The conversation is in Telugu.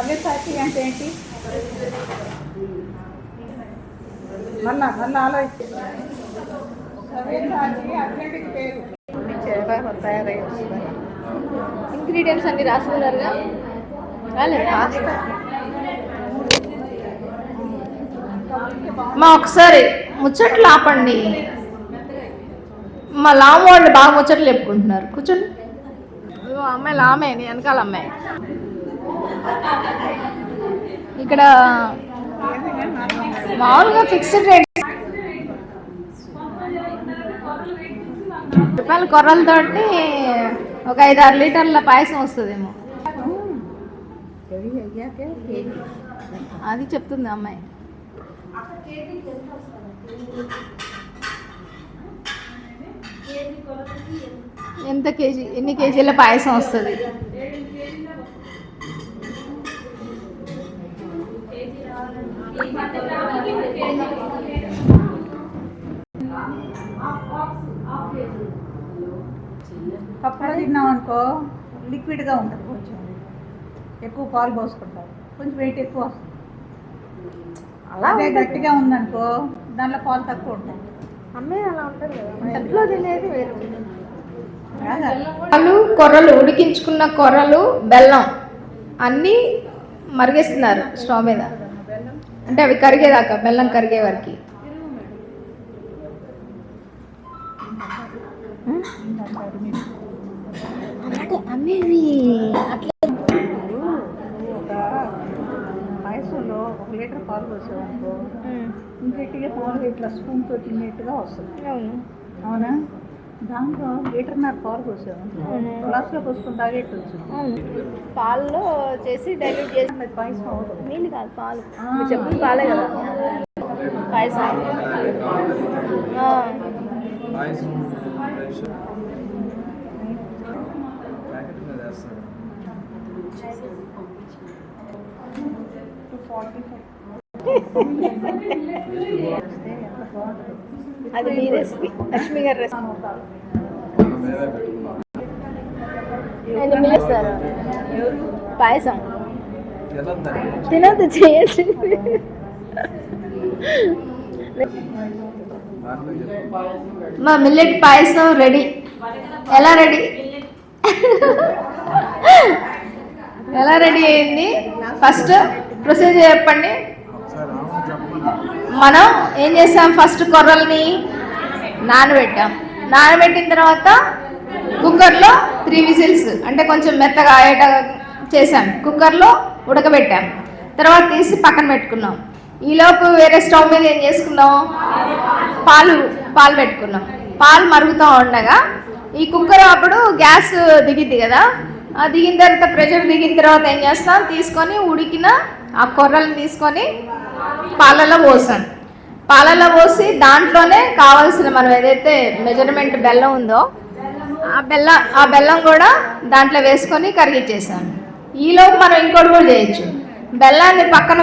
సవ్యసాచి అంటే ఏంటి? మళ్ళా ఆలోచించి సవ్యసాచి అథ్లెటిక్ పేరు తయారై వస్తుంది. ఇంగ్రీడియంట్స్ అన్ని రాసుకున్నారుగా? మా ఒకసారి ముచ్చట్లు ఆపండి. మా లామ్ వాళ్ళు బాగా ముచ్చట్లు చెప్పుకుంటున్నారు. కూర్చోండి. అమ్మాయి లామే, నీ వెనకాల అమ్మాయి. ఇక్కడ మామూలుగా ఫిక్స్డ్ రేట్ రూపాయల కొర్రలతోటి ఒక 5-6 లీటర్ల పాయసం వస్తుందేమో. అది చెప్తుంది అమ్మాయి. ఎంత కేజీ, ఎన్ని కేజీల పాయసం వస్తుంది? కప్పులో తిన్నాం అనుకో లిక్విడ్గా ఉంటుంది, కొంచెం ఎక్కువ పాలు పోసుకుంటారు, కొంచెం వెయిట్ ఎక్కువ వస్తుంది. అలాగే గట్టిగా ఉందనుకో దాంట్లో పాలు తక్కువ ఉంటాయి. అమ్మాయి అలా ఉంటుంది కదా, ఇంట్లో తినేది వేరు. పాలు, కొర్రలు, ఉడికించుకున్న కొర్రలు, బెల్లం అన్నీ మరిగిస్తున్నారు స్టవ్ మీద. అంటే అవి కరిగేదాకా, బెల్లం కరిగే వరకు. అమ్మేవి అట్లా ఒక పాయసంలో 1 లీటర్ పాలు పోసేవనుకో ఇంకెట్టిగా పాలు ఇట్లా స్పూన్తో తినేట్టుగా వస్తుంది. అవునా? దాంట్లో 1.5 లీటర్ పాలు పోసాము, గ్లాస్లో పోసుకుని తాగేట్టు వచ్చింది. పాలలో చేసి డైల్యూట్ చేసి పాయసం అవుతుంది. నీళ్ళు కాదు, పాలు. చెప్పిన పాలే కదా పాయసం. అది మీ రెసిపీ, లక్ష్మి గారి రెసిపీ. పాయసం తినద్దు, చేయొచ్చు. మా మిల్లెట్ పాయసం రెడీ. ఎలా రెడీ అయింది? ఫస్ట్ ప్రొసీజర్ చెప్పండి. మనం ఏం చేసాం? ఫస్ట్ కొర్రల్ని నానబెట్టిన తర్వాత కుక్కర్లో 3 విజిల్స్, అంటే కొంచెం మెత్తగా అయ్యేట చేసాం. కుక్కర్లో ఉడకబెట్టాం. తర్వాత తీసి పక్కన పెట్టుకున్నాం. ఈలోపు వేరే స్టవ్ మీద ఏం చేసుకున్నాం? పాలు పెట్టుకున్నాం. పాలు మరుగుతూ ఉండగా ఈ కుక్కర్ అప్పుడు గ్యాస్ దిగిద్ది కదా, ఆ దిగిన తర్వాత ప్రెషర్ దిగిన తర్వాత ఏం చేస్తాం? తీసుకొని ఉడికిన ఆ కొర్రలను తీసుకొని పాలలో పోసి దాంట్లోనే కావాల్సిన మనం ఏదైతే మెజర్మెంట్ బెల్లం ఉందో ఆ బెల్లం కూడా దాంట్లో వేసుకొని కరిగిచ్చేసాం. ఈలోపు మనం ఇంకోటి కూడా చేయొచ్చు. బెల్లాన్ని పక్కన